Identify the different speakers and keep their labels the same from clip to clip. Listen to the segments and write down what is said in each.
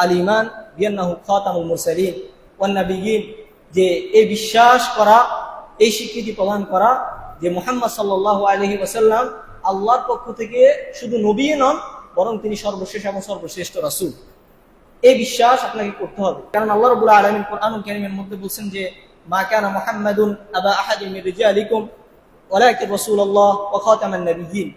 Speaker 1: আল ঈমান বিআন্নাহু খাতামুল মুরসালিন ওয়ান নাবিয়্যিন, যে এই বিশ্বাস করা, এই স্বীকৃতি প্রদান করা যে মুহাম্মদ সাল্লাল্লাহু আলাইহি ওয়াসাল্লাম আল্লাহর পক্ষ থেকে শুধু নবী নন, বরং তিনি সর্বশেষ এবং সর্বশ্রেষ্ঠ রাসূল। এই বিশ্বাস আপনাকে করতে হবে। কারণ আল্লাহ রাব্বুল আলামিন কোরআনুল কারীমের মধ্যে বলছেন যে মা কানা মুহাম্মাদুন আবা আহাদিন মির রিজালিকুম ওয়ালাকিন রাসূলুল্লাহ ওয়া খাতামান নাবিয়্যিন,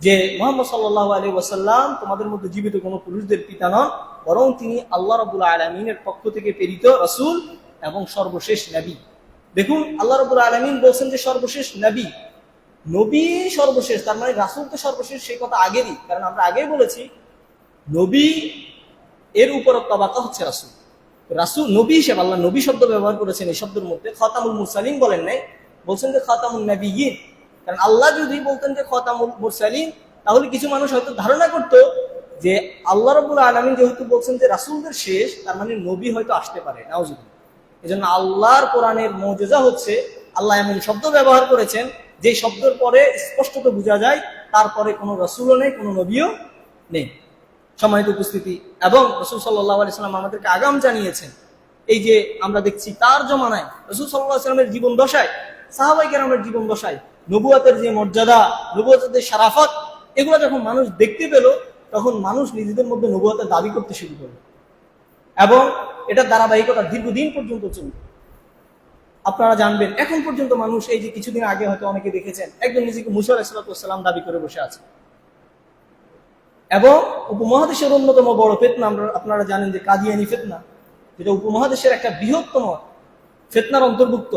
Speaker 1: যে মুহাম্মদ সাল্লাল্লাহু আলাইহি ওয়াসাল্লাম তোমাদের মধ্যে জীবিত কোনো পুরুষদের পিতা নন, বরং তিনি আল্লাহ রাব্বুল আলামিনের পক্ষ থেকে প্রেরিত রাসূল এবং সর্বশেষ নবী। দেখুন আল্লাহ রাব্বুল আলামিন বলছেন যে সর্বশেষ নবী, নবী সর্বশেষ, তার মানে রাসূল তো সর্বশেষ, সেই কথা আগেরই। কারণ আমরা আগেই বলেছি নবী এর উপর তবাকা হচ্ছে রাসূল। রাসূল নবী হিসেবে আল্লাহ নবী শব্দ ব্যবহার করেছেন এই শব্দের মধ্যে, খাতামুল মুরসালিন বলেন নাই, বলছেন যে খাতামুন নাবিয়্যিন। কারণ আল্লাহ যদি বলতেন যে খাতামুল মুরসালিন, তাহলে কিছু মানুষ হয়তো ধারণা করতো যে আল্লাহ রাব্বুল আলামিন যেহেতু বলছেন যে রাসূলদের শেষ, তার মানে নবী হয়তো আসতে পারে, নাউজুবিল্লাহ। এজন্য আল্লাহর কোরআনের মুজিজা হচ্ছে আল্লাহ এমন শব্দ ব্যবহার করেছেন যে শব্দের পরে স্পষ্টত বোঝা যায় তারপরে কোনো রাসূলও নেই, কোনো নবীও নেই। সম্মানিত উপস্থিতি, এবং রাসূল সাল্লাল্লাহু আলাইহি ওয়াসাল্লাম আমাদেরকে আগাম জানিয়েছেন। এই যে আমরা দেখছি তার জমানায় রাসূল সাল্লাল্লাহু আলাইহি ওয়াসাল্লামের জীবন দশায়, সাহাবায়ে কেরামের জীবন দশায় নবুয়তের যে মর্যাদা, নবুয়তের যে শারাফত, এগুলো যখন মানুষ দেখতে পেল, তখন মানুষ নিজেদের মধ্যে নবুয়তের দাবি করতে শুরু করল, এবং এটার ধারাবাহিকতা দীর্ঘদিন পর্যন্ত চলবে। আপনারা জানবেন এখন পর্যন্ত মানুষ, এই যে কিছুদিন আগে হয়তো অনেকে দেখেছেন, একজন নিজেকে মুসা আলাইহিস সালাম দাবি করে বসে আছে। এবং উপমহাদেশের অন্যতম বড় ফিতনা আপনারা জানেন যে কাদিয়ানী ফিতনা, যেটা উপমহাদেশের একটা বৃহত্তম ফিতনার অন্তর্ভুক্ত।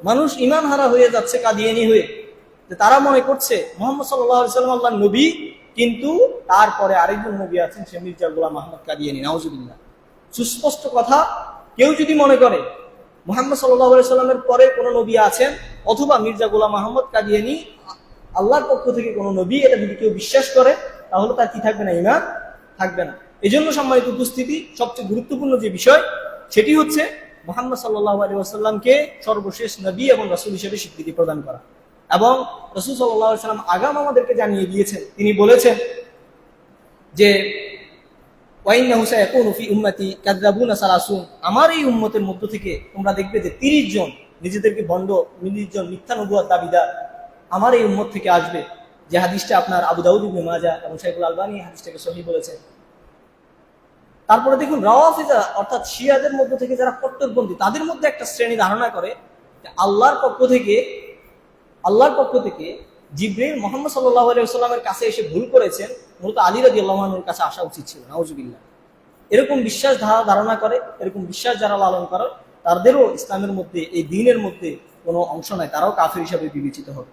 Speaker 1: মানুষ ঈমান হারা হয়ে যাচ্ছে কাদিয়ানী হয়ে, যে তারা মনে করছে মুহাম্মদ সাল্লাল্লাহু আলাইহি ওয়াসাল্লাম আল্লাহর নবী, কিন্তু তারপরে আরেকজন নবী আছেন, সে মির্জা গোলাম আহমদ কাদিয়ানী, নাউজুবিল্লাহ। সুস্পষ্ট কথা, কেউ যদি মনে করে মুহাম্মদ সাল্লাল্লাহু আলাইহি ওয়াসাল্লামের পরে কোনো নবী আছেন, অথবা মির্জা গোলাম আহমদ কাদিয়ানী আল্লাহর পক্ষ থেকে কোনো নবী, এটা যদি কেউ বিশ্বাস করে, তাহলে তার কি থাকবে না? ঈমান থাকবে না। এই জন্য সম্মানিত উপস্থিতি, সবচেয়ে গুরুত্বপূর্ণ যে বিষয়, সেটি হচ্ছে মুহাম্মদ সাল্লাল্লাহু আলাইহি ওয়াসাল্লামকে সর্বশেষ নবী এবং রাসূল হিসেবে স্বীকৃতি প্রদান করা। এবং রাসূল সাল্লাল্লাহু আলাইহি ওয়াসাল্লাম আগাম আমাদেরকে জানিয়ে দিয়েছেন, তিনি বলেছেন যে ওয়াইন্নাহু সায়াকুনু ফি উম্মতি কাযাবুনা সালাসুন, আমার এই উম্মতের মধ্য থেকে তোমরা দেখবে যে 30 জন নিজেদেরকে ভণ্ড, 30 জন মিথ্যা নবুয়ত দাবিদার আমার এই উম্মত থেকে আসবে। যে হাদিসটা আপনার আবু দাউদ ইবনে মাজাহ এবং শাইখুল আলবানী হাদিসটাকে সহিহ বলেছেন। তারপরে দেখুন রাওয়াফিজা, অর্থাৎ শিয়াদের মধ্য থেকে যারা কট্টরপন্থী, তাদের মধ্যে একটা শ্রেণী ধারণা করে যে আল্লাহর পক্ষ থেকে জিবরিল মুহাম্মদ সাল্লাল্লাহু আলাইহি ওয়াসাল্লামের কাছে এসে ভুল করেছেন, মূলত আলী রাদিয়াল্লাহু আনহুর কাছে আসা উচিত ছিল, নাউজুবিল্লাহ। এরকম বিশ্বাস ধারণা করে, এরকম বিশ্বাস যারা লালন করে, তাদেরও ইসলামের মধ্যে, এই দ্বীনের মধ্যে কোনো অংশ নাই, তারাও কাফির হিসাবে বিবেচিত হবে।